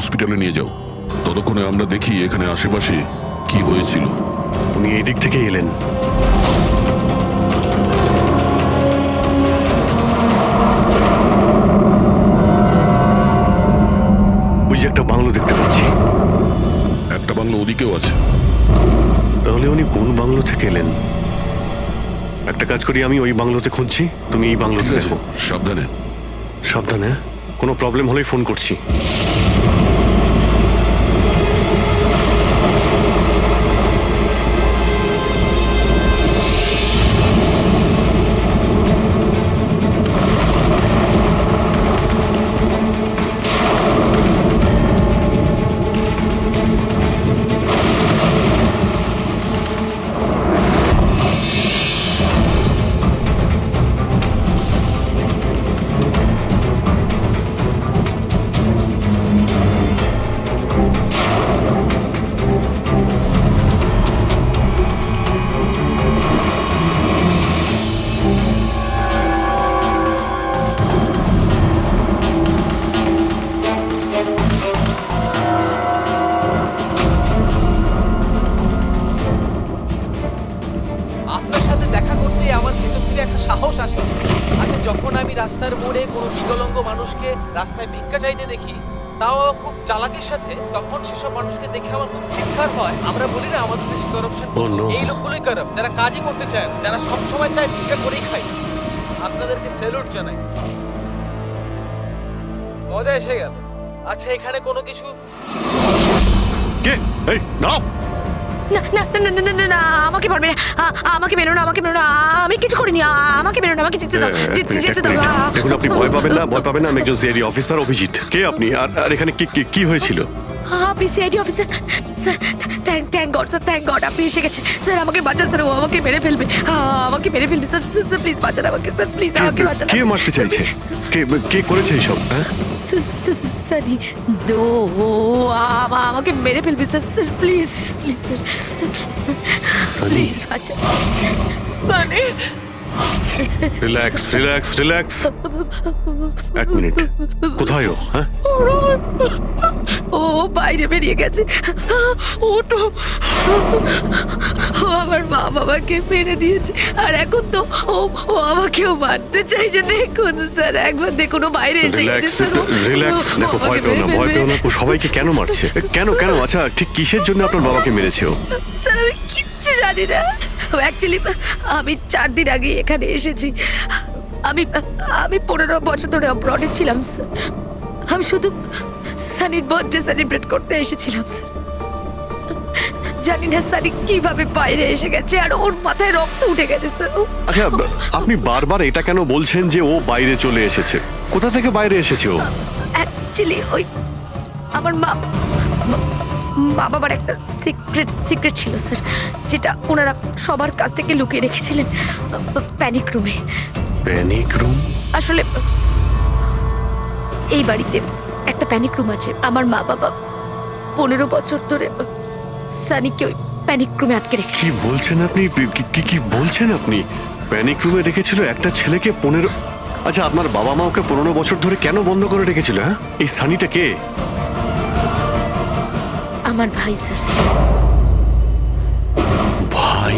হসপিটালে নিয়ে যাও। ততক্ষণে আমরা দেখি এখানে আশেপাশে কি হয়েছিল। উনি এই দিক থেকে এলেন। ওই যে একটা বাংলো দেখতে পাচ্ছি। একটা বাংলো ওদিকেও আছে। তাহলে উনি কোন বাংলো থেকে এলেন? একটা কাজ করি, আমি ওই বাংলোতে খুঁজছি, তুমি এই বাংলোতে ঠিক আছে, দেখো। সাবধানে। সাবধানে, কোনো প্রবলেম হলেই ফোন করছি। আপনার সাথে দেখা করতে আমার ভেতর থেকে একটা সাহস আসে। আচ্ছা, যখন আমি রাস্তার মোড়ে কোনো বিকলাঙ্গ মানুষকে রাস্তায় ভিক্ষা চাইতে দেখি, তাও খুব চালাকির সাথে, তখন সেসব মানুষকে দেখে আমার খুব চিৎকার হয়। আমরা বলি না আমাদের দেশে করাপশন, Oh no! এই লোকগুলোই কারাপ্ট, যারা কাজই করতে চায় না, যারা সবসময় চায় ভিক্ষা করেই খায়। আপনাদেরকে স্যালুট জানাই, মজা এসে গেল। আচ্ছা, এখানে কোনো কিছু কে? এই দাও। না না না না না না না, আমাকে পারবে না, আমাকে বেরো না, আমাকে বেরো না, আমি কিছু করিনি, আমাকে বেরো না, আমাকে যেতে দাও, যেতে দাও। দেখুন, আপনি ভয় পাবেন না, ভয় পাবেন না। আমি একজন সিআইডি অফিসার, অভিজিৎ। কে আপনি? আর এখানে কি হয়েছিল? আপনি CID officer? Sir, thank god sir, thank god আপনি এসে গেছেন। স্যার আমাকে বাঁচান স্যার, ও আমাকে মেরে ফেলবে, আমাকে মেরে ফেলবে স্যার। স্যার প্লিজ বাঁচান আমাকে স্যার, প্লিজ আমাকে বাঁচান। কে মারতে চাইছে? কে করেছে এইসব? হ্যাঁ, সানি, ও আমাকে মেরে ফেলবে sir. Sir please please sir, please বাঁচান। Sunny, relax relax relax. এক মিনিট, কোথায় ও? হ্যাঁ, ও বাইরে বেরিয়ে গেছে। ওটো, ও আমার মা বাবাকে মেরে দিয়েছে, আর এখন তো ও আমাকেও মারতে চাইছে। দেখুন স্যার, একবার দেখুন, ও বাইরে এসে গেছে রিল্যাক্স স্যার। রিল্যাক্স। দেখো, ভয় পেও না, ভয় পেও না। ও সবাইকে কেন মারছে? কেন? আচ্ছা, ঠিক কিসের জন্য আপনার বাবাকে মেরেছে ও? স্যার আমি কিচ্ছু জানি না। অ্যাকচুয়ালি আমি 4 দিন আগে এখানে এসেছি। আমি 15 বছর ধরে অব্রডে ছিলাম স্যার। আমি শুধু সানির বার্থডে সেলিব্রেট করতে এসেছিলাম স্যার। জানি না সানি কিভাবে বাইরে এসে গেছে, আর ওর মাথায় রক্ত উঠে গেছে স্যার। আচ্ছা, আপনি বারবার এটা কেন বলছেন যে ও বাইরে চলে এসেছে? কোথা থেকে বাইরে এসেছে ও? অ্যাকচুয়ালি ওই আমার মা বাবার একটা সিক্রেট ছিল স্যার, যেটা ওনারা সবার কাছ থেকে লুকিয়ে রেখেছিলেন প্যানিক রুমে। Panic room? আসলে এই বাড়িতে একটা প্যানিক রুম আছে। আমার মা বাবা 15 বছর ধরে সানিকে ওই প্যানিক রুমে আটকে রেখেছে। কি বলছেন আপনি? কি বলছেন আপনি? প্যানিক রুমে রেখেছিল একটা ছেলেকে 15? আচ্ছা, আপনার বাবা মা ওকে 15 বছর ধরে কেন বন্ধ করে রেখেছিল? হ্যাঁ, এই সানিটা কে? আমার ভাই স্যার। ভাই?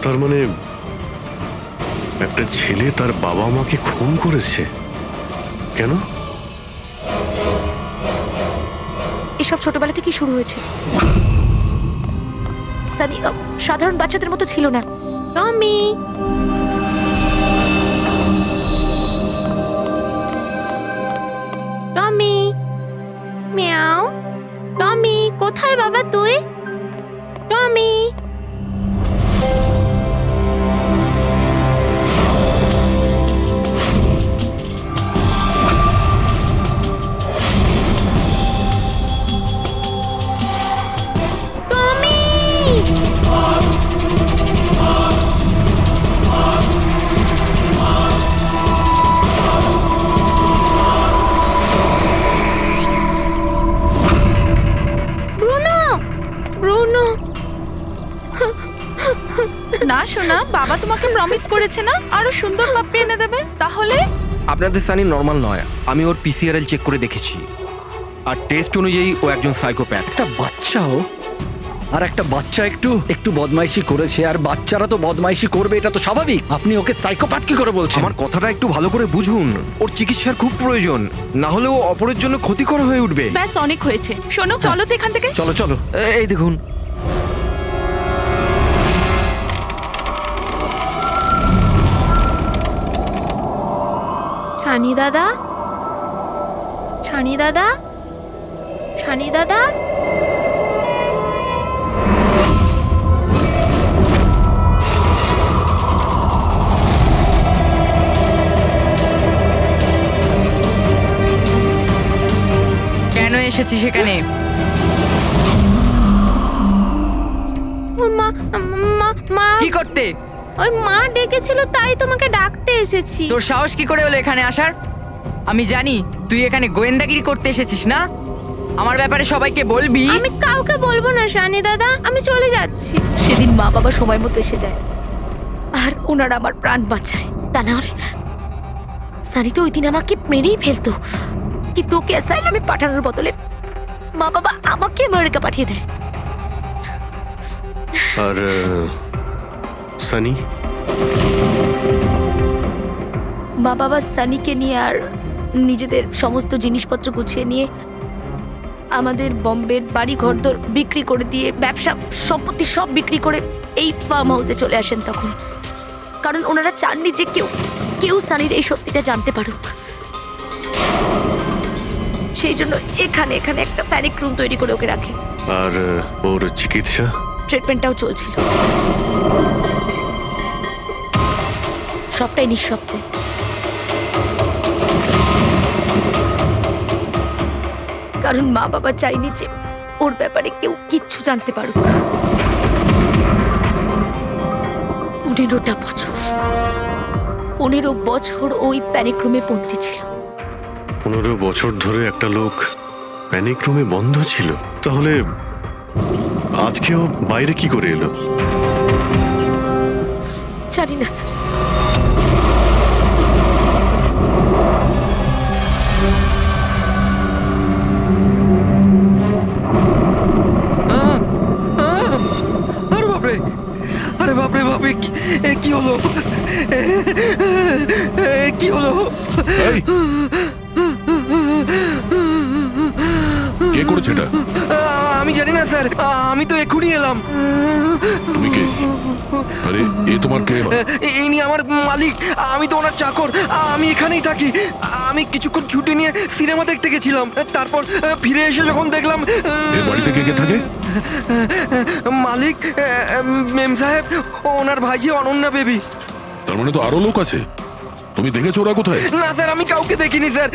তার মানে একটা ছেলে তার বাবা মাকে খুন করেছে? কেন? এসব ছোটবেলা থেকে শুরু হয়েছে। সানি সাধারণ বাচ্চাদের মতো ছিল না। টমি, টমি, মিয়াও। টমি, কোথায় বাবা তুই? টমি। না সোনা, বাবা তোমাকে প্রমিস করেছে না আরো সুন্দর পাপ্পি এনে দেবে। তাহলে আপনাদের সানি নর্মাল নয়। আমি ওর পিসিআরএল চেক করে দেখেছি, আর টেস্ট অনুযায়ী ও একজন সাইকোপ্যাথ। একটা বাচ্চাও, আর একটা বাচ্চা একটু একটু বদমাইশি করেছে, আর বাচ্চারা তো বদমাইশি করবে, এটা তো স্বাভাবিক। আপনি ওকে সাইকোপ্যাথ কি করে বলছেন? আমার কথাটা একটু ভালো করে বুঝুন, ওর চিকিৎসার খুব প্রয়োজন, না হলে ও অপরের জন্য ক্ষতিকর হয়ে উঠবে। ব্যাস অনেক হয়েছে, শোনো চলো তো এখান থেকে। চলো চলো। এই দেখুন, ছানি দাদা, ছানি দাদা, ছানি দাদা। কেন এসেছি সেখানে? মা মা মা কি করতে? ওর মা ডেকেছিল, তাই তোমাকে ডাকতে এসেছি। তোর সাহস কি করে হলো এখানে আসার? আমি জানি তুই এখানে গোয়েন্দাগিরি করতে এসেছিস না। আমার ব্যাপারে সবাইকে বলবি। আমি কাউকে বলবো না সানি দাদা, আমি চলে যাচ্ছি। সেদিন মা বাবা সময় মতো এসে যায়, আর ওনারা আমার প্রাণ বাঁচায়। তা না হলে সানি তো ওই দিন আমাকে মেরেই ফেলতো, কিন্তু ওকে অ্যাসাইলামে পাঠানোর বদলে মা বাবা আমাকে আমেরিকা পাঠিয়ে দেয়। আর সানি? মা বাবা সানিকে নিয়ে আর নিজেদের সমস্ত জিনিসপত্র গুছিয়ে নিয়ে আমাদের বম্বের বাড়ি ঘরদোর বিক্রি করে দিয়ে, ব্যবসা সম্পত্তি সব বিক্রি করে এই ফার্ম হাউসে চলে আসেন তখন। কারণ ওনারা চাননি যে কেউ কেউ সানির এই সত্যিটা জানতে পারুক। সেই জন্য এখানে এখানে একটা প্যানিক রুম তৈরি করে ওকে রাখে। আর ওর চিকিৎসা? ট্রিটমেন্টটাও চলছিল, সবটাই নিঃশব্দে। কারণ মা বাবা চাইনি যে ওর ব্যাপারে কেউ কিচ্ছু জানতে পারুক। 15টা বছর, 15 বছর ওই প্যানিক রুমে বন্দী ছিল। 15 বছর ধরে একটা লোক প্যানিক রুমে বন্ধ ছিল, তাহলে আজকেও বাইরে কি করে এলো? জানি না স্যার। আরে বাপরে, আরে বাপরে বাপরে, কি হলো? কি হলো? এই, কে করেছে এটা? আমি জানি না স্যার, আমি তো এক্ষুনি এলাম। তুমি কে? আরে এ তোমার কে? ইনি আমার মালিক, আমি তো ওনার চাকর। আমি এখানেই থাকি। আমি কিছুক্ষণ ছুটি নিয়ে সিনেমা দেখতে গেছিলাম, তারপর ফিরে এসে যখন দেখলাম এর বাড়িতে কে কে থাকে? মালিক, মেম সাহেব, ওনার ভাইজি অনন্যা বেবি। তার মানে তো আরো লোক আছে। তুমি দেখেছো ওরা কোথায়? না স্যার, আমি কাউকে দেখিনি স্যার।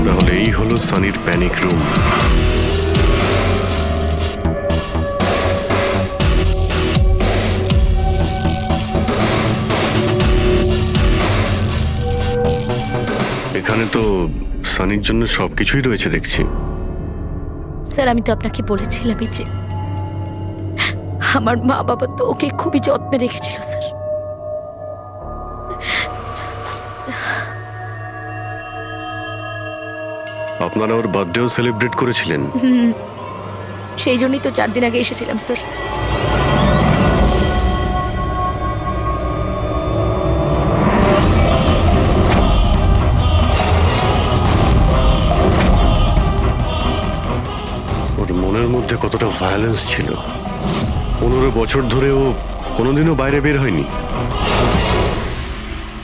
তাহলে এই হলো সানির প্যানিক রুম। এখানে তো সানির জন্য সবকিছুই রয়েছে দেখছি। স্যার, আমি তো আপনাকে বলেছিলামই যে আমার মা বাবা তো ওকে খুবই যত্নে রেখেছিল স্যার। আপনারা ওর বার্থডেও সেলিব্রেট করেছিলেন? সেই জন্যই তো 4 দিন আগে এসেছিলাম স্যার। ওর মনের মধ্যে কতটা ভায়োলেন্স ছিল। 15 বছর ধরে ও কোনোদিনও বাইরে বের হয়নি।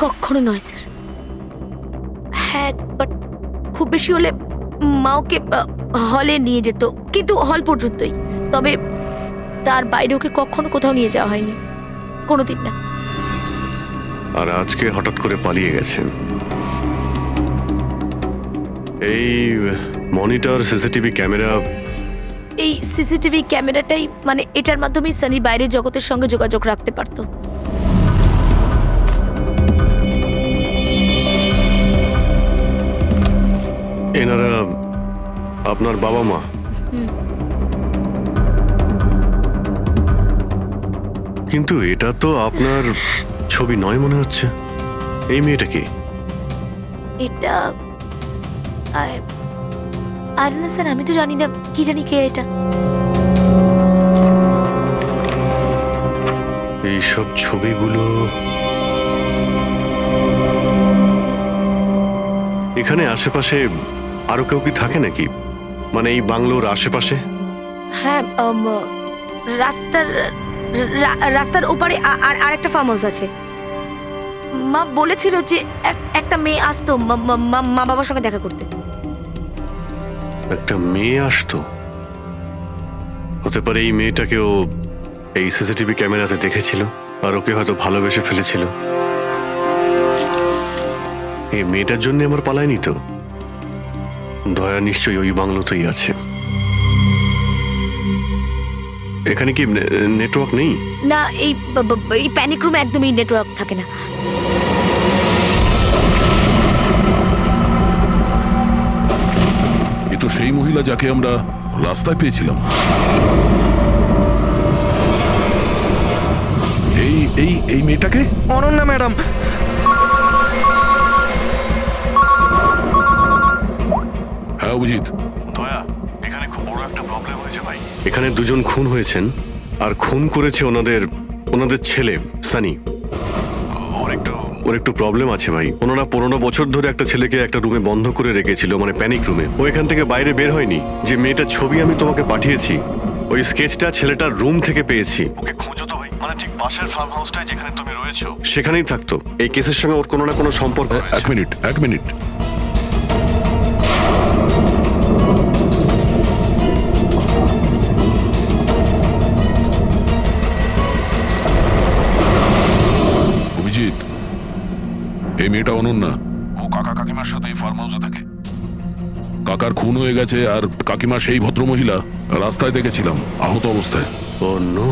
কখনো নয় স্যার। হ্যাঁ, বাট খুব বেশি হলে মা ওকে হলে নিয়ে যেত, কিন্তু হল পর্যন্তই। তবে তার বাইরে ওকে কখনো কোথাও নিয়ে যাওয়া হয়নি, কোনোদিন না। আর আজকে হঠাৎ করে পালিয়ে গেছেন। এই মনিটর সিসিটিভি ক্যামেরা এই সিসিটিভি ক্যামেরাটাই মানে এটার মাধ্যমেই সানি বাইরের জগতের সঙ্গে যোগাযোগ রাখতে পারতো। এনারা আপনার বাবা মা? কিন্তু এটা তো আপনার ছবি নয় মনে হচ্ছে। এই মেয়েটা কি? এটা আর না স্যার, আমি তো জানি না, কি জানি কে এটা। এইসব ছবিগুলো এখানে আশেপাশে আরো কেউ কি থাকে নাকি, মানে এই বাংলোর আশেপাশে? হ্যাঁ, রাস্তার ওপারে আর একটা ফার্ম হাউস আছে। মা বলেছিল যে একটা মেয়ে আসতো মা বাবার সঙ্গে দেখা করতে। একটা মেয়ে আসতো? হতে পারে এই মেয়েটাকেও এই সিসিটিভি ক্যামেরাতে দেখেছিল আর ওকে হয়তো ভালোবেসে ফেলেছিল। এই মেয়েটার জন্য আমার পালায়নি তো। দয়া নিশ্চয়ই ওই বাংলোতেই আছে। এখানে কি নেটওয়ার্ক নেই? না, এই প্যানিক রুমে একদমই নেটওয়ার্ক থাকে না। এ তো সেই মহিলা যাকে আমরা রাস্তায় পেয়েছিলাম। এই এই এই মেয়েটাকে? অনন্যা ম্যাডাম। হ্যাঁ অভিজিৎ। দয়া, এখানে খুব বড় একটা প্রবলেম হয়েছে ভাই। এখানে দুজন খুন হয়েছেন আর খুন করেছে ওনাদের ছেলে সানি। ওর একটু প্রবলেম আছে ভাই। ওনারা 15 বছর ধরে একটা ছেলেকে একটা রুমে বন্ধ করে রেখেছিল, মানে প্যানিক রুমে। ও এখান থেকে বাইরে বের হয়নি। যে মেয়েটার ছবি আমি তোমাকে পাঠিয়েছি, ওই স্কেচটা ছেলেটার রুম থেকে পেয়েছি। ওকে খুঁজো তো ভাই, মানে ঠিক পাশের ফার্ম হাউসটায় যেখানে তুমি রয়েছো সেখানেই থাকতো। এই কেসের সঙ্গে ওর কোনো না কোনো সম্পর্ক রয়েছে। এক মিনিট। অভিজিৎ, এই মেয়েটা অনন্যা। ও কাকা কাকিমার সাথে ফার্ম হাউসে থাকে। কাকার খুন হয়ে গেছে আর কাকিমা সেই ভদ্রমহিলা রাস্তায় দেখেছিলাম আহত অবস্থায়। ও নো।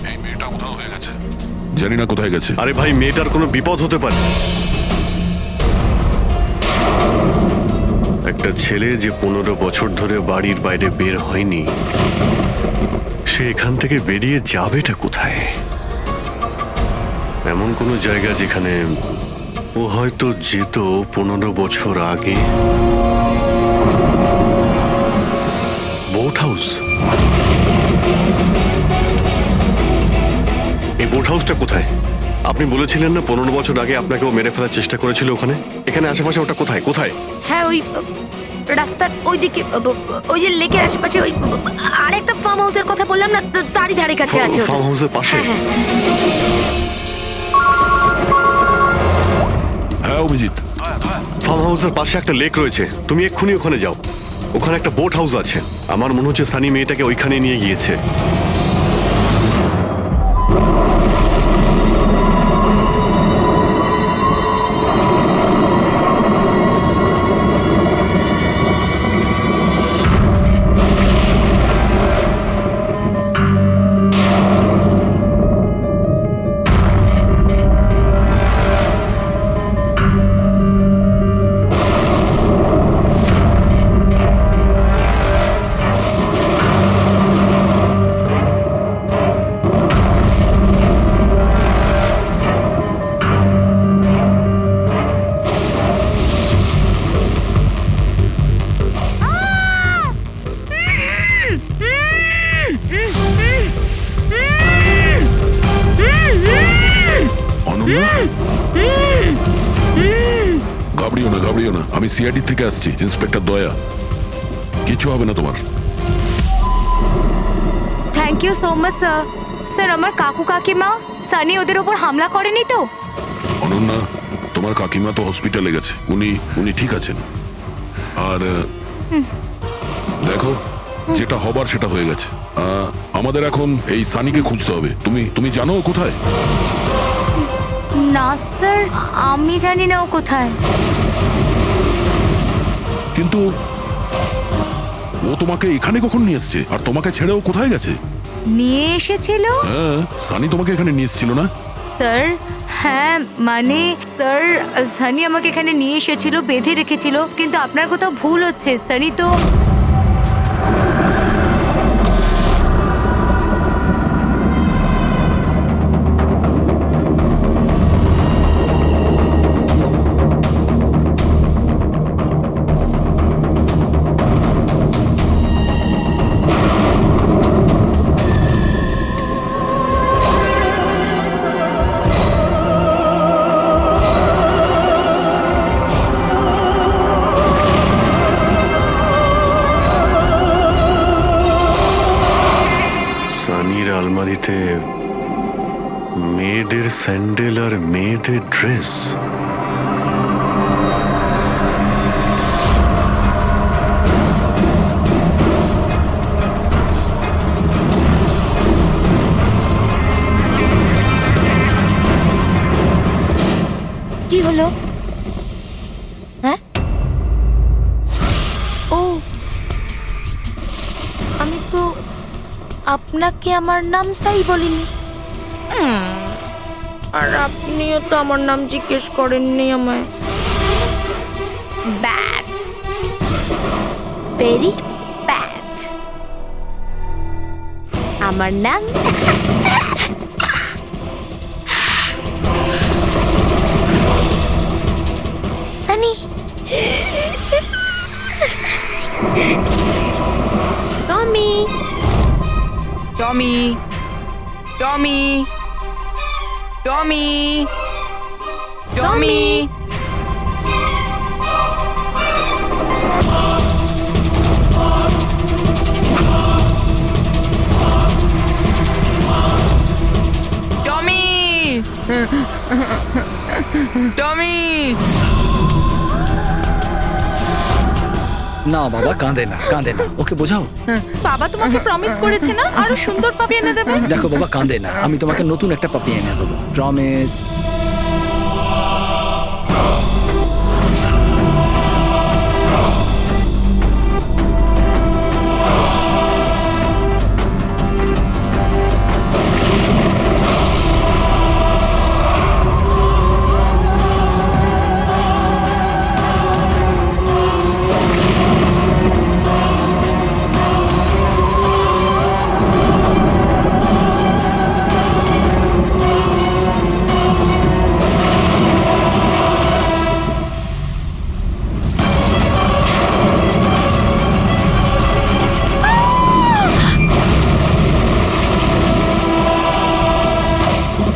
এই মেয়েটা উধাও হয়ে গেছে, জানি না কোথায় গেছে। আরে ভাই, মেয়েটার কোনো বিপদ হতে পারে। একটা ছেলে যে 15 বছর ধরে বাড়ির বাইরে বের হয়নি, সে এখান থেকে বেরিয়ে যাবেটা কোথায়? এমন কোনো জায়গা যেখানে ও হয়তো যেত 15 বছর আগে। Boat house. এই বোট হাউসটা কোথায়? আপনি বলেছিলেন না 15 বছর আগে আপনাকে ও মেরে ফেলার চেষ্টা করেছিল ওখানে। এখানে আশেপাশে ওটা কোথায়? হ্যাঁ, ওই রাস্তার ওইদিকে, ওই যে লেকের আশেপাশে, ওই আরেকটা ফার্ম হাউসের কথা বললাম না, তারই ধারে কাছে আছে ওটা। ফার্ম হাউসের পাশে? হ্যাঁ। হ্যাঁ অভিজিৎ, ফার্ম হাউসের পাশে একটা লেক রয়েছে। তুমি এক্ষুনি ওখানে যাও। ওখানে একটা বোট হাউস আছে। আমার মনে হচ্ছে সানি মেয়েটাকে ওইখানে নিয়ে গিয়েছে। অনন্যা, ঘাবড়িও না, আমি সিআইডি থেকে আসছি, ইন্সপেক্টর দয়া। কিছু হবে না তোমার। Thank you so much sir. Sir, আমার কাকু কাকিমা সানি ওদের ওপর হামলা করেনি তো? অনন্যা, তোমার কাকিমা তো হসপিটালে গেছে, উনি ঠিক আছেন। আর দেখো, যেটা হবার সেটা হয়ে গেছে। আমাদের এখন এই সানিকে খুঁজতে হবে। তুমি জানো ও কোথায়? না স্যার, আমি জানি না ও কোথায়। কিন্তু ও তোমাকে এখানে কখন নিয়ে এসছে আর তোমাকে ছেড়ে ও কোথায় গেছে? নিয়ে এসেছিল হ্যাঁ, সানি তোমাকে এখানে নিয়ে এসেছিল না? স্যার। হ্যাঁ মানে স্যার, সানি আমাকে এখানে নিয়ে এসেছিল, বেঁধে রেখেছিল, কিন্তু আপনার কোথাও ভুল হচ্ছে। সানি তো সানির আলমারিতে মেয়েদের স্যান্ডেল আর মেয়েদের ড্রেস। কি হলো? হ্যাঁ, ও আমি তো আপনাকে আমার নামটাই বলিনি। আর আপনিও তো আমার নাম জিজ্ঞেস করেননি আমায়। Bad, very bad. আমার নাম সানি। টমি, টমি, টমি, টমি, টমি। টমি, টমি। না বাবা, কাঁদে না, কাঁদে না, ওকে বোঝাও। বাবা তোমাকে প্রমিস করেছে না আরো সুন্দর পাপি এনে দেবে? দেখো বাবা, কাঁদে না, আমি তোমাকে নতুন একটা পাপি এনে দেবো, প্রমিস।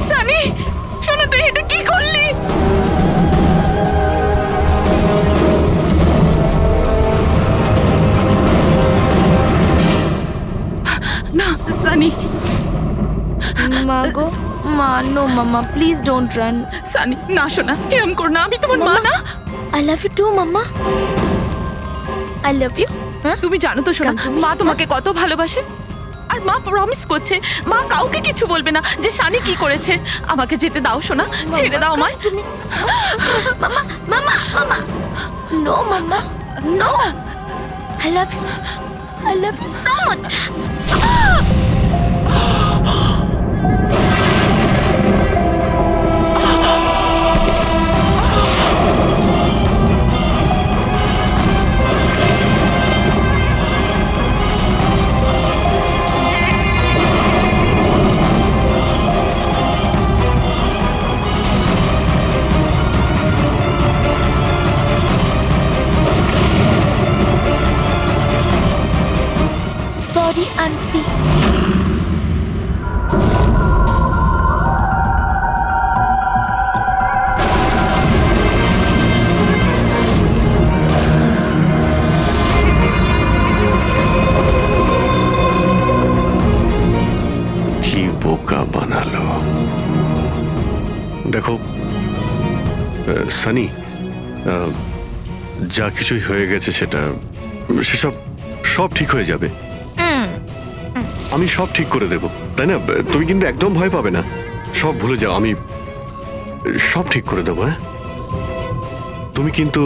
সানি, শোনো, তুই এটা কি করলি? না সানি, মা গো, মা, নো মামা, প্লিজ ডোন্ট রান। সানি না, শোনা, এরম কর না, আমি তোমার মা না। আই লাভ ইউ টু মামা, আই লাভ ইউ। তুমি জানো তো শোনা, মা তোমাকে কত ভালোবাসে। আর মা প্রমিস করছে মা কাউকে কিছু বলবে না যে সানি কি করেছে। আমাকে যেতে দাও শোনা, ছেড়ে দাও আমায়। তুমি মামা, মামা, মামা, নো মামা, no. I love you, I love you so much. Sorry aunty. কি বোকা বানালো। দেখো সানি, যা কিছুই হয়ে গেছে সেসব সব ঠিক হয়ে যাবে। আমি সব ঠিক করে দেব, তাই না? তুমি কিন্তু একদম ভয় পাবে না, সব ভুলে যাও, আমি সব ঠিক করে দেবো। হ্যাঁ, তুমি কিন্তু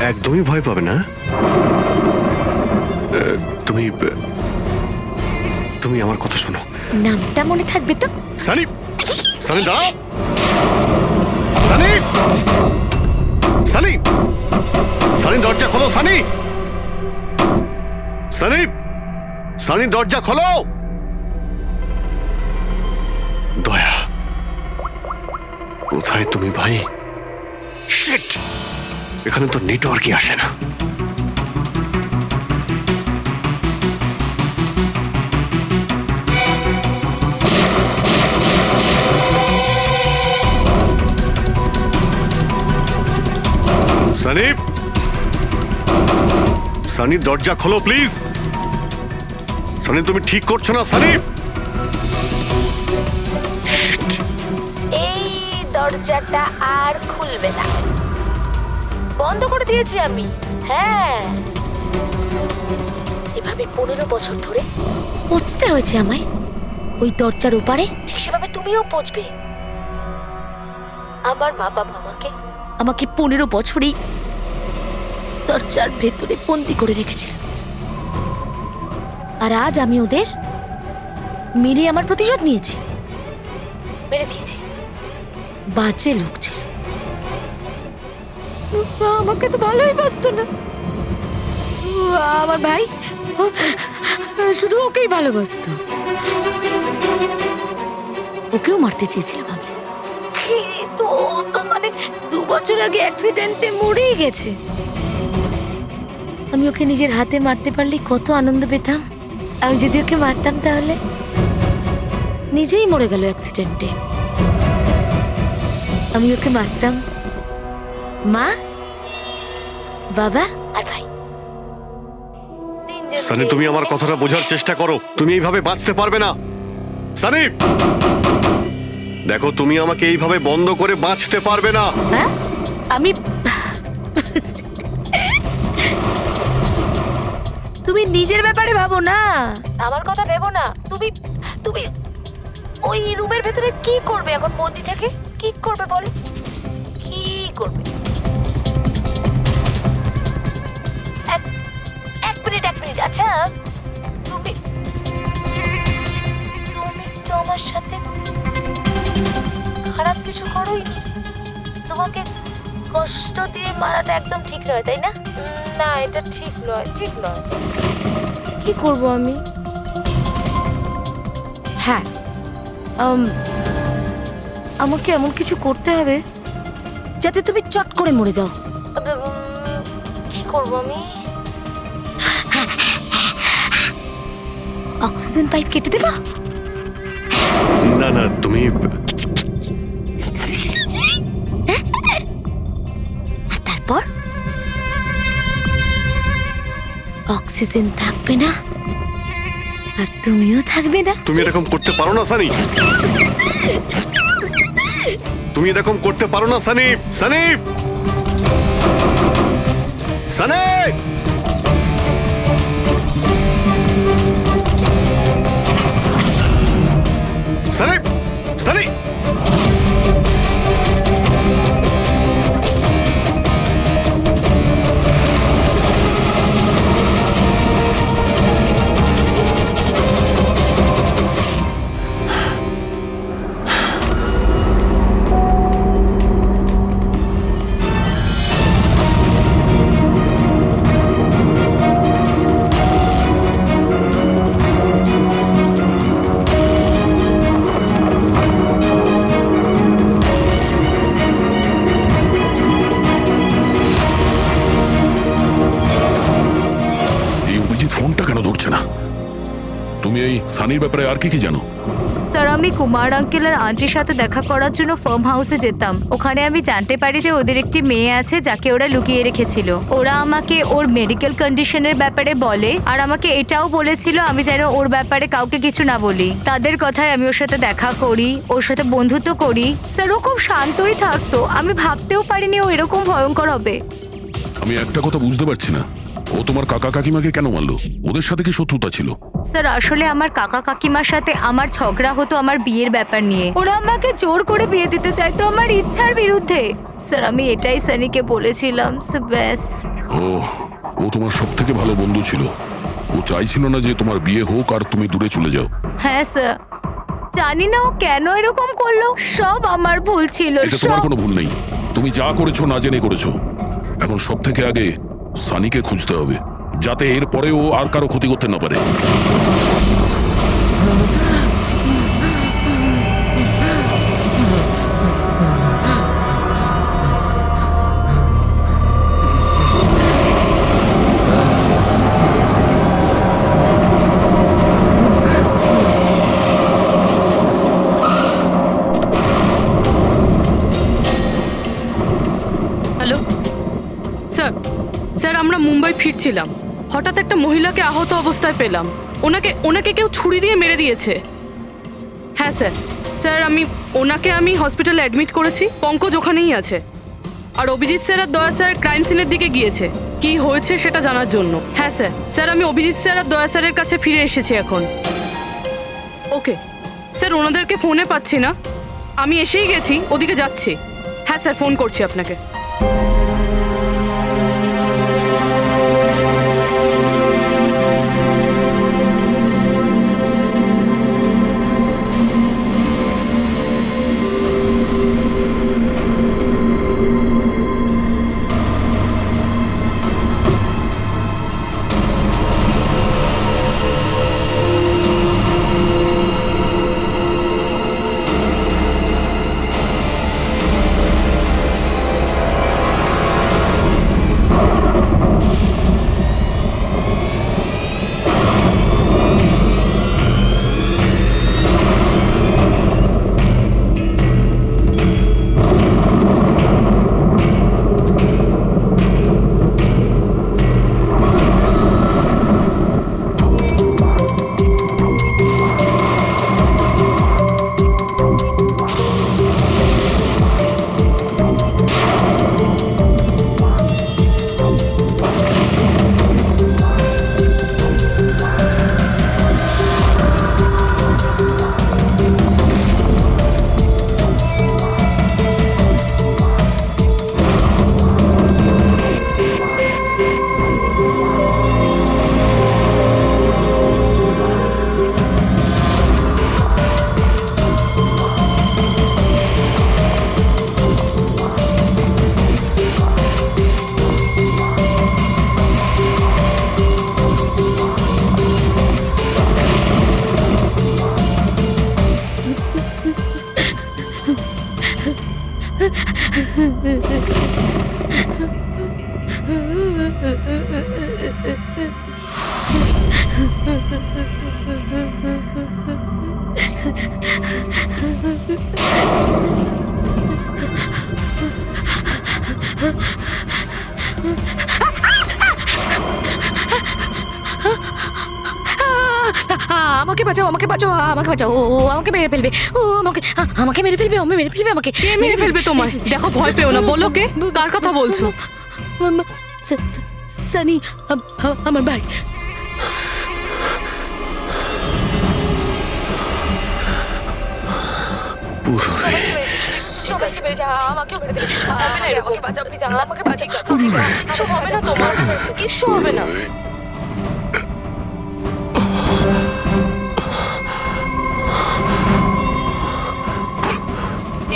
একদমই ভয় পাবে না। তুমি তুমি আমার কথা শোনো। নামটা মনে থাকবে তো? সানি, সানি দাঁড়াও। সানি, সানি, সানি দরজা খোলো। সানি, সানি, সানি দরজা খোলো। দয়া, কোথায় তুমি ভাই? শিট, এখানে তো নেটওয়ার্কই আসে না। সানি, সানি দরজা খোলো প্লিজ। সানি তুমি ঠিক করছো না সানি। এই দরজাটা আর খুলবে না, বন্ধ করে দিয়েছি আমি। হ্যাঁ, এভাবে 15 বছর ধরে পৌঁছতে হয়েছে আমায় ওই দরজার ওপারে। ঠিক সেভাবে তুমিও পৌঁছবে। আমার মা বাবা আমাকে 15 বছরই দরজার ভেতরে বন্দি করে রেখেছিল, আর আজ আমি ওদের মেরে আমার প্রতিশোধ নিয়েছি। মেরে দিয়েছি। বাজে লোক ছিল, আমাকে তো ভালোই বাসতো না। আমার ভাই শুধু ওকেই ভালোবাসতো। ওকেও মারতে চেয়েছিলাম আমি, তো মানে 2 বছর আগে অ্যাক্সিডেন্টে মরেই গেছে। আমি ওকে নিজের হাতে মারতে পারলে কত আনন্দ পেতাম। আমি যদি ওকে মারতাম তাহলে নিজেই মরে গেল অ্যাক্সিডেন্টে। আমি ওকে মারতাম, মা, বাবা আর ভাই। সানি তুমি আমার কথাটা বোঝার চেষ্টা করো। তুমি এইভাবে বাঁচতে পারবে না সানি। দেখো তুমি আমাকে এইভাবে বন্ধ করে বাঁচতে পারবে না। হ্যাঁ, আমি তুমি নিজের ব্যাপারে ভাবো না, আমার কথা ভেবো না। তুমি তুমি ওই রুমের ভেতরে কি করবে এখন বন্দি থেকে? কি করবে বলো, কি করবে? এক মিনিট। আচ্ছা, তুমি তো আমার সাথে খারাপ কিছু করোইনি। তোমাকে কষ্ট দিয়ে মারাটা একদম ঠিক নয়, তাই না? না, এটা ঠিক নয়। কি করব আমি? হ্যাঁ, আমাকে এমন কিছু করতে হবে যাতে তুমি চট করে মরে যাও। কি করব আমি? অক্সিজেন পাইপ কেটে দেবা? না না, তুমি আর তারপর অক্সিজেন থাকবে না, আর তুমিও থাকবে না। তুমি এরকম করতে পারো না সানি। তুমি এরকম করতে পারো না সানি। সানি, সানি, সানি, সানি। এই অভিজিৎ ফোনটা কেন ধরছে না? তুমি এই সানির ব্যাপারে আর কি কি জানো? স্যার, আমি কুমার আঙ্কেল আর আন্টির সাথে দেখা করার জন্য ফার্ম হাউসে যেতাম। ওখানে আমি জানতে পারি যে ওদের একটি মেয়ে আছে যাকে ওরা লুকিয়ে রেখেছিল। ওরা আমাকে ওর মেডিকেল কন্ডিশনের ব্যাপারে বলে, আর আমাকে এটাও বলেছিল আমি যেন ওর ব্যাপারে কাউকে কিছু না বলি। তাদের কথায় আমি ওর সাথে দেখা করি, ওর সাথে বন্ধুত্ব করি। স্যার, ও খুব শান্তই থাকতো। আমি ভাবতেও পারিনি ও এরকম ভয়ঙ্কর হবে। আমি একটা কথা বুঝতে পারছি না, ও তোমার কাকা কাকিমাকে কেন মারলো? ওদের সাথে কি শত্রুতা ছিল? স্যার আসলে আমার কাকা কাকিমার সাথে আমার ঝগড়া হতো আমার বিয়ের ব্যাপার নিয়ে। ওরা আমাকে জোর করে বিয়ে দিতে চাইতো আমার ইচ্ছার বিরুদ্ধে। স্যার আমি এটাই সানিকে বলেছিলাম, স্যার ব্যাস। ও তোমার সব থেকে ভালো বন্ধু ছিল। ও চাইছিল না যে তোমার বিয়ে হোক আর তুমি দূরে চলে যাও। হ্যাঁ স্যার, জানি না ও কেন এরকম করলো, সব আমার ভুল ছিল। এটা তোমার কোনো ভুল নেই, তুমি যা করেছো না জেনে করেছো। এখন সব থেকে আগে সানিকে খুঁজতে হবে, যাতে এর পরে ও আর কারো ক্ষতি করতে না পারে। হ্যালো স্যার, স্যার আমরা মুম্বাই ফিরছিলাম, হঠাৎ একটা মহিলাকে আহত অবস্থায় পেলাম। ওনাকে কেউ ছুরি দিয়ে মেরে দিয়েছে। হ্যাঁ স্যার, স্যার ওনাকে হসপিটালে অ্যাডমিট করেছি। পঙ্কজ ওখানেই আছে। আর অভিজিৎ স্যার আর দয়া স্যার ক্রাইম সিনের দিকে গিয়েছে কি হয়েছে সেটা জানার জন্য। হ্যাঁ স্যার, স্যার আমি অভিজিৎ স্যার আর দয়া স্যারের কাছে ফিরে এসেছি এখন। ওকে স্যার, ওনাদেরকে ফোনে পাচ্ছি না, আমি এসেই গেছি, ওদিকে যাচ্ছি। হ্যাঁ স্যার, ফোন করছি আপনাকে। আমাকে বাঁচাও, আমাকে বাঁচাও, আমাকে বাঁচাও। ও আমাকে মেরে ফেলবে, ও আমাকে মেরে ফেলবে, মেরে ফেলবে আমাকে। কে মেরে ফেলবে তোমায়? দেখো, ভয় পেও না, বলো কে, কার কথা বলছো? সানি, আমার ভাই। সবাইকে মেরে যা, আমাকেও মেরে দেবে। আমাকে বাঁচাও, প্লিজ, আমাকে বাঁচাও। কিছু হবে না তোমার, কিছু হবে না।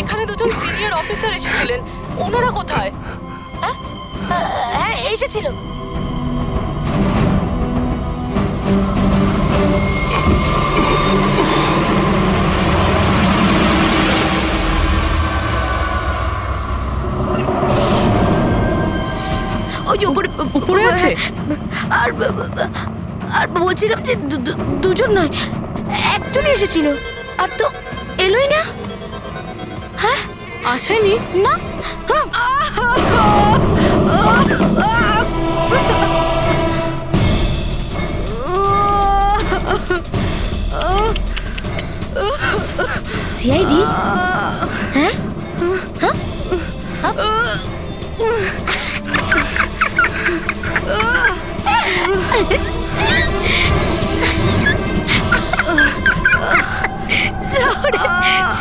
এখানে দুজন সিনিয়র অফিসার এসেছিলেন, ওনারা কোথায়? হ্যাঁ এসেছিল। ওই যে উপরে আছে। আর বলছিলাম যে দুজন নয়, একজনই এসেছিল, আর তো এলোই না। হ্যাঁ, আসেনি না। সিআইডি? হ্যাঁ,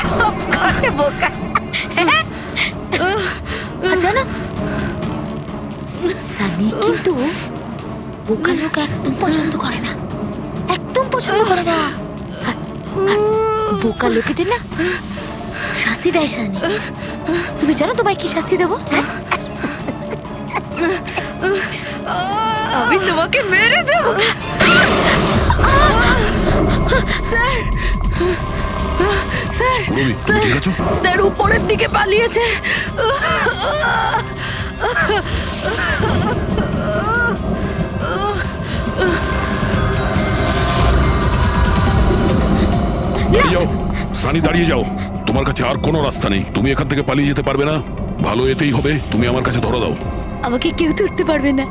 সব কটা বোকা। হ্যাঁ? আর জানো সানি কিন্তু বোকা লোক একদম পছন্দ করে না, একদম পছন্দ করে না। আর বোকা লোকেদের না শাস্তি দেয় সানি। তুমি জানো তোমায় কি শাস্তি দেবো? হ্যাঁ? আমি তোমাকে মেরে দেবো। পুরবি, তুমি ঠিক আছো? স্যার উপরের দিকে পালিয়েছে। দাঁড়িয়ে যাও সানি, দাঁড়িয়ে যাও। তোমার কাছে আর কোনো রাস্তা নেই, তুমি এখান থেকে পালিয়ে যেতে পারবে না। ভালো এতেই হবে তুমি আমার কাছে ধরা দাও। আমাকে কেউ ধরতে পারবে না,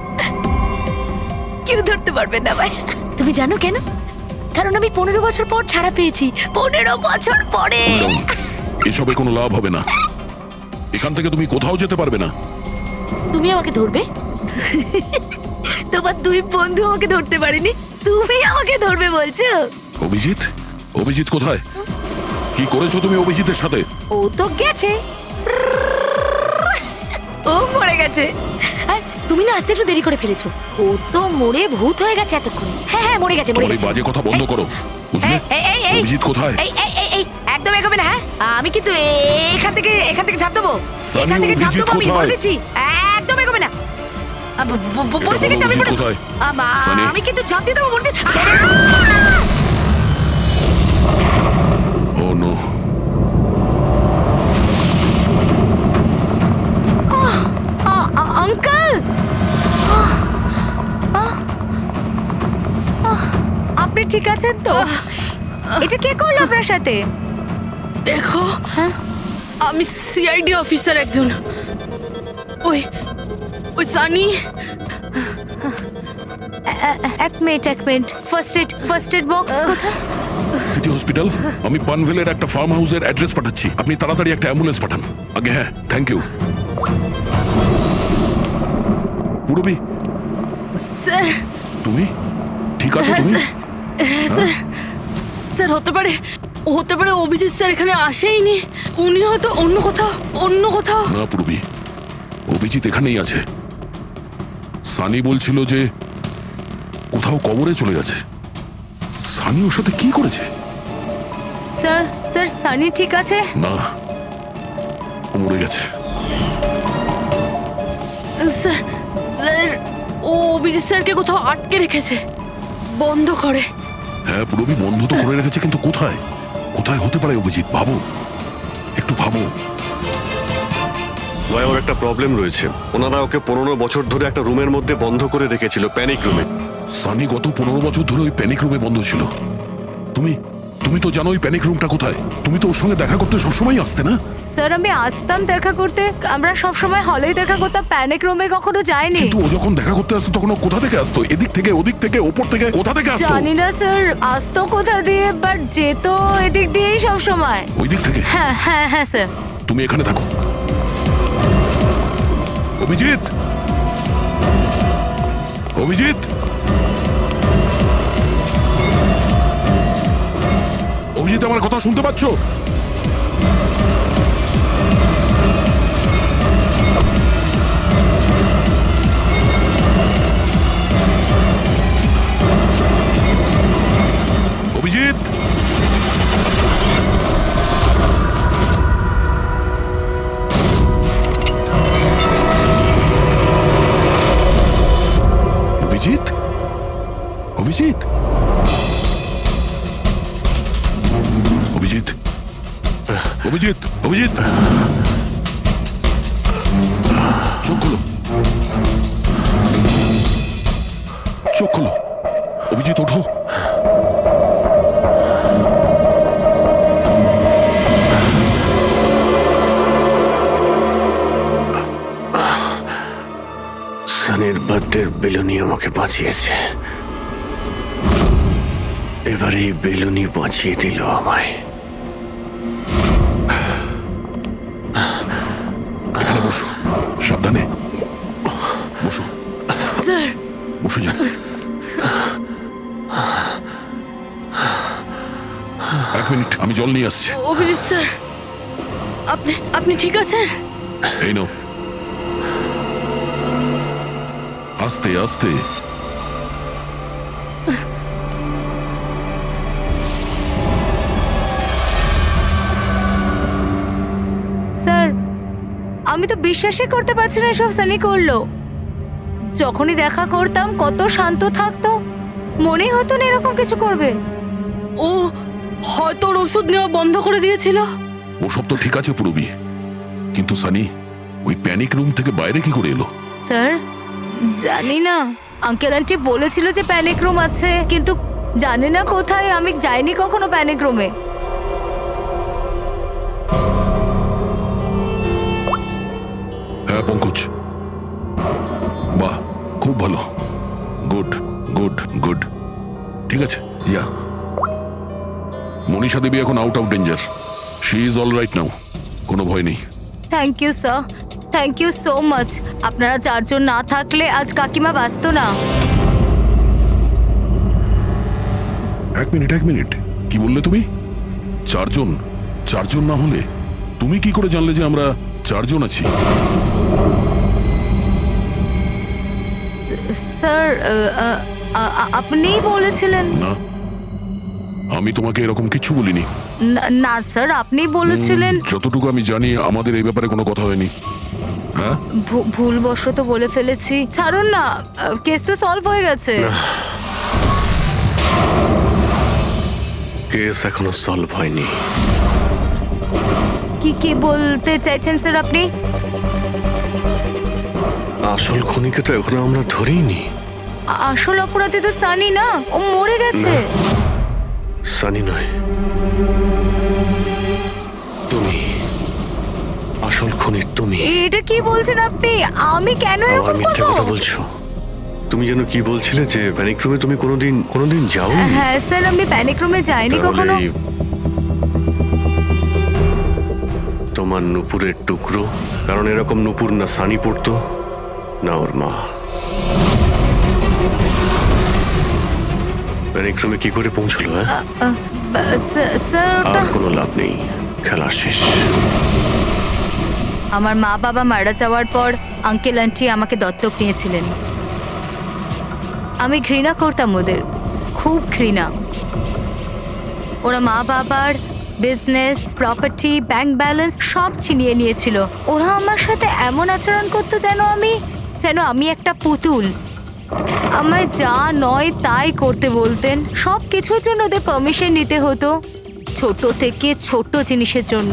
কেউ ধরতে পারবে না ভাই। তুমি জানো কেন? কারণ আমি 15 বছর পর ছাড়া পেয়েছি। 15 বছর পরে। Cool down। এসবে কোনো লাভ হবে না, এখান থেকে তুমি কোথাও যেতে পারবে না। তুমি আমাকে ধরবে? তোমার দুই বন্ধু আমাকে ধরতে পারেনি, তুমি আমাকে ধরবে বলছো? অভিজিৎ, অভিজিৎ কোথায়? কি করেছো তুমি অভিজিতের সাথে? ও তো গেছে, ও মরে গেছে। আর তুমি না আসতে একটু দেরি করে ফেলেছো। ও তো মরে ভূত হয়ে গেছে এতক্ষণ। হ্যাঁ হ্যাঁ মরে গেছে, মরে তোমার এই গেছে। বাজে কথা বন্ধ করো, বুঝলে? অভিজিৎ কোথায়? এই একদম এগোবে না। হ্যাঁ আমি কিন্তু এখান থেকে ঝাঁপ দেবো, সানি, এখান থেকে ঝাঁপ অভিজিৎ দেবো, আমি কোথায়? বলে দিচ্ছি। একদম এগোবে না। বলছি কিন্তু আমি অভিজিৎ কোথায়? সানি। আমি কিন্তু ঝাঁপ দিয়ে দেবো বলছি। ও নো। আঙ্কেল, আপনি ঠিক আছেন তো? এটা কে করলো আপনার সাথে? দেখো, হ্যাঁ? আমি সিআইডি অফিসার একজন। ওই ওই সানি। এক মিনিট। ফার্স্ট এড বক্স কোথায়? City hospital. আমি পানভেলের একটা ফার্ম হাউসের অ্যাড্রেস পাঠাচ্ছি, আপনি তাড়াতাড়ি একটা অ্যাম্বুলেন্স পাঠান আগে। হ্যাঁ, থ্যাংক ইউ। Purabi, sir. তুমি ঠিক আছো? হ্যাঁ তুমি স্যার, হ্যাঁ স্যার। স্যার হতে পারে অভিজিৎ স্যার এখানে আসেইনি, উনি হয়তো অন্য কোথাও। না পুরবি, অভিজিৎ এখানেই আছে। সানি বলছিল যে কোথাও কবরে চলে গেছে। সানি ওর সাথে কি করেছে? স্যার সানি ঠিক আছে? না, ও মরে গেছে। স্যার ও অভিজিৎ স্যারকে কোথাও আটকে রেখেছে, বন্ধ করে। হ্যাঁ পুরবি, বন্ধ তো করে রেখেছে, কিন্তু কোথায়? কোথায় হতে পারে অভিজিৎ? ভাবো, একটু ভাবো। ভাই ওর একটা প্রবলেম রয়েছে, ওনারা ওকে 15 বছর ধরে একটা রুমের মধ্যে বন্ধ করে রেখেছিল, প্যানিক রুমে। সানি গত 15 বছর ধরে ওই প্যানিক রুমে বন্ধ ছিল। তুমি তো জানো ওই প্যানিক রুমটা কোথায়। তুমি তো ওর সঙ্গে দেখা করতে সবসময় আসতে না? স্যার আমি আসতাম দেখা করতে, আমরা সব সময় হলেই দেখা করতাম, প্যানিক রুমে কখনো যাইনি। কিন্তু ও যখন দেখা করতে আসতো তখন ও কোথা থেকে আসতো? এদিক থেকে, ওদিক থেকে, ওপর থেকে, কোথা থেকে আসতো? জানি না স্যার, আসতো কোথা দিয়ে, বাট যেত এদিক দিয়েই সব সময়। ওই দিক থেকে? হ্যাঁ স্যার। তুমি এখানে থাকো। অভিজিৎ, অভিজিৎ, অভিজিৎ, আমার কথা শুনতে পাচ্ছ? অভিজিৎ, অভিজিৎ, অভিজিৎ, অভিজিৎ, অভিজিৎ, অভিজিৎ, চোখ খোলো, চোখ খোলো। অভিজিৎ ওঠো। সানির বার্থডের বেলুনি আমাকে বাঁচিয়েছে, এবার এই বেলুনি বাঁচিয়ে দিল আমায়। এখানে বসো, সাবধানে বসো। স্যার বসে যাও। মিনিট, আমি জল নিয়ে আসছি। অভিজিৎ স্যার, আপনি আপনি ঠিক আছেন? এই নাও। আস্তে আস্তে। স্যার, আমি তো বিশ্বাসই করতে পারছি না সব সানি করলো। যখনই দেখা করতাম কত শান্ত থাকতো, মনেই হতো না এরকম কিছু করবে। ও হয়তো ওর ওষুধ নেওয়া বন্ধ করে দিয়েছিল। ওসব তো ঠিক আছে পুরবি, কিন্তু সানি ওই প্যানিক রুম থেকে বাইরে কি করে এলো? স্যার, জানি না। আঙ্কেল আন্টি বলেছিল যে প্যানিক রুম আছে, কিন্তু জানি না কোথায়। আমি যাইনি কখনো প্যানিক রুমে। হ্যাঁ পঙ্কজ, বাহ, খুব ভালো, গুড গুড গুড। ঠিক আছে, ইয়া। মনীষা দেবী এখন out of danger, she is all right now, কোনো ভয় নেই। Thank you sir, thank you so much. আপনারা চারজন না থাকলে আজ কাকিমা বাঁচতো না। এক মিনিট, কি বললে তুমি? চারজন? চারজন না হলে তুমি কি করে জানলে যে আমরা চারজন আছি? স্যার, আপনিই বলেছিলেন। না, আমি তোমাকে এরকম কিছু বলিনি। না স্যার, আপনি বলেছিলেন। যতটুকু আমি জানি আমাদের এই ব্যাপারে কোনো কথা হয়নি। হ্যাঁ, ভুলবশত বলে ফেলেছি। ছাড়ুন না, কেস তো সলভ হয়ে গেছে। কেস এখনো সলভ হয়নি। কি বলতে চাইছেন স্যার আপনি? আসল খুনিকে তো এখনো আমরা ধরিনি। আসল অপরাধী তো সানি না, ও মরে গেছে। সানি নয়, তুমি আসল খুনি। তুমি এটা কি বলছেন আপনি? আমি কেন আবার এরকম মিথ্যে করব? কথা বলছো। তুমি যেন কি বলছিলে যে প্যানিক রুমে তুমি কোনোদিন যাও? হ্যাঁ স্যার, আমি প্যানিক রুমে যাইনি কখনো। তোমার নুপুরের টুকরো, কারণ এরকম নুপুর না সানি পড়তো না ওর মা। প্যানিক রুমে কি করে পৌঁছলো? হ্যাঁ, স্যার, আর কোনো লাভ নেই, খেলা শেষ। আমার মা বাবা মারা যাওয়ার পর আঙ্কেল আন্টি আমাকে দত্তক নিয়েছিলেন। আমি ঘৃণা করতাম ওদের, খুব ঘৃণা। ওরা মা বাবার বিজনেস, প্রপার্টি, ব্যাংক ব্যালেন্স সব ছিনিয়ে নিয়েছিল। ওরা আমার সাথে এমন আচরণ করতো যেন আমি একটা পুতুল। আমায় যা নয় তাই করতে বলতেন। সব কিছুর জন্য ওদের পারমিশন নিতে হতো, ছোট থেকে ছোট জিনিসের জন্য।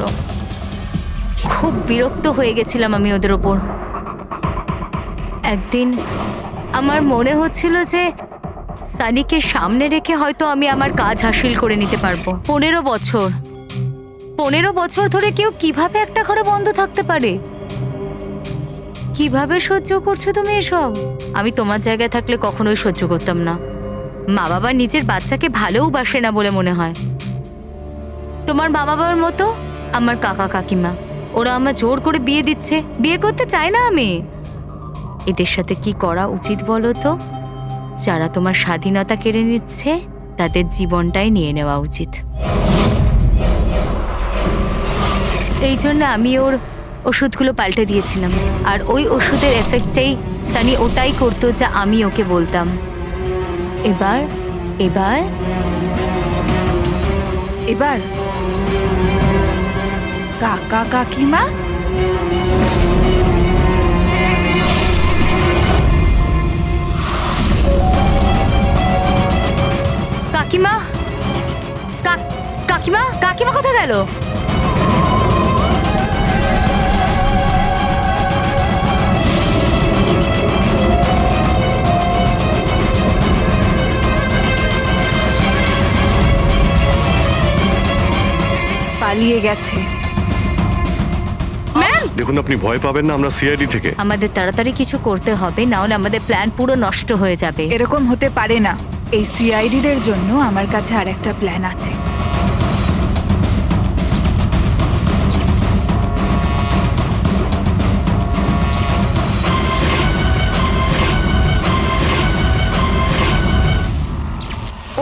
খুব বিরক্ত হয়ে গেছিলাম আমি ওদের ওপর। একদিন আমার মনে হচ্ছিল যে সানিকে সামনে রেখে হয়তো আমি আমার কাজ হাসিল করে নিতে পারবো। 15 বছর ধরে কেউ কিভাবে একটা ঘরে বন্ধ থাকতে পারে? কিভাবে সহ্য করছো তুমি এসব? আমি তোমার জায়গায় থাকলে কখনোই সহ্য করতাম না। মা বাবা নিজের বাচ্চাকে ভালোবাসে না বলে মনে হয়। তোমার মা বাবার মতো আমার কাকা কাকিমা, ওরা আমার জোর করে বিয়ে দিচ্ছে। বিয়ে করতে চাই না আমি। এদের সাথে কি করা উচিত বলো তো? যারা তোমার স্বাধীনতা কেড়ে নিচ্ছে তাদের জীবনটাই নিয়ে নেওয়া উচিত। এই জন্য আমি ওর ওষুধগুলো পাল্টে দিয়েছিলাম। আর ওই ওষুধের এফেক্টেই সানি ওটাই করতো যা আমি ওকে বলতাম। এবার এবার এবার কাকা কাকিমা কাকিমা কাকিমা কাকিমা কোথায় গেল? পালিয়ে গেছে। দেখুন, আপনি ভয় পাবেন না, আমরা সিআইডি থেকে। আমাদের তাড়াতাড়ি কিছু করতে হবে, না হলে আমাদের প্ল্যান পুরো নষ্ট হয়ে যাবে। এরকম হতে পারে না। এই সিআইডিদের জন্য আমার কাছে আর একটা প্ল্যান আছে।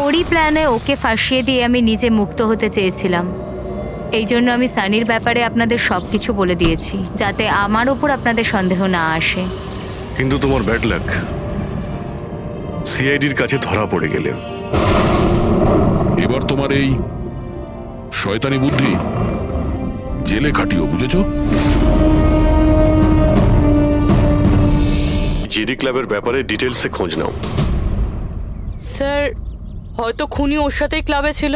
ওরই প্ল্যানে ওকে ফাঁসিয়ে দিয়ে আমি নিজে মুক্ত হতে চেয়েছিলাম। এই জন্য আমি সানির ব্যাপারে আপনাদের সব কিছু বলে দিয়েছি, যাতে আমার ওপর আপনাদের সন্দেহ না আসে। কিন্তু তোমার ব্যাড লাক, সিআইডির কাছে ধরা পড়ে গেলে। এবার তোমার এই শয়তানি বুদ্ধি জেলে খাটিও, বুঝেছো? জিডি ক্লাবের ব্যাপারে ডিটেলসে খোঁজ নাও। স্যার হয়তো খুনি ওর সাথেই ক্লাবে ছিল।